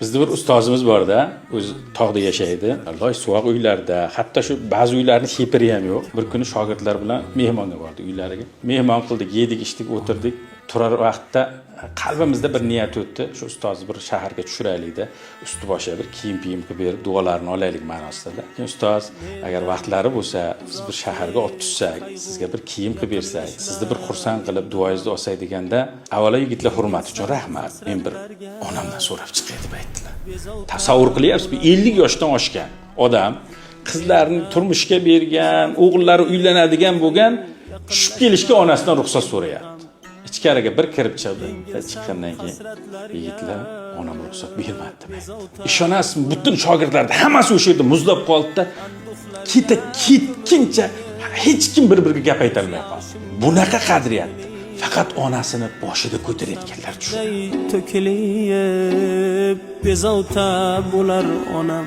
Bizda bir ustozimiz bor-da, o'zi tog'da yashaydi. Alloh sovuq uylarda, hatto shu ba'zi uylarning hipiri ham yo'q. Bir kuni shogirdlar bilan mehmonga bordik uylariga. Mehmon qildik, yedik, ichdik, o'tirdik. Turar vaqtda qalbimizda bir niyat o'tdi. Shu ustozni bir shaharga tushiraylik-da, usti boshiga bir kiyim qilib berib, duolarini olaylik ma'nosida. Ustoz, agar vaqtlari bo'lsa, biz bir shaharga olib tushsak, sizga bir kiyim qilib bersak, sizni bir xursand qilib duoyingizni olsak deganda, avvalo yigitlar hurmati uchun rahmat. Men bir onamdan so'rab chiqay deb aytdilar. Tasavvur qilyapsiz, 50 yoshdan oshgan odam qizlarini turmushga bergan, o'g'illari uylanadigan bo'lgan, tushib kelishga onasidan ruxsat so'rayapti. Ichkariga bir kirib chiqdi. Chiqqandan keyin yigitlar onam ruxsat bermadi deb aytdi. Ishonasizmi, butun shogirdlar hammasi o'sha yerda muzlab qoldi-da, ketkincha hech kim bir-biriga gap ayta olmay qoldi. Bunaqa qadriyatni faqat onasini boshida ko'tarayotganlar tushunadi. To'kilib bezovta bo'lar onam.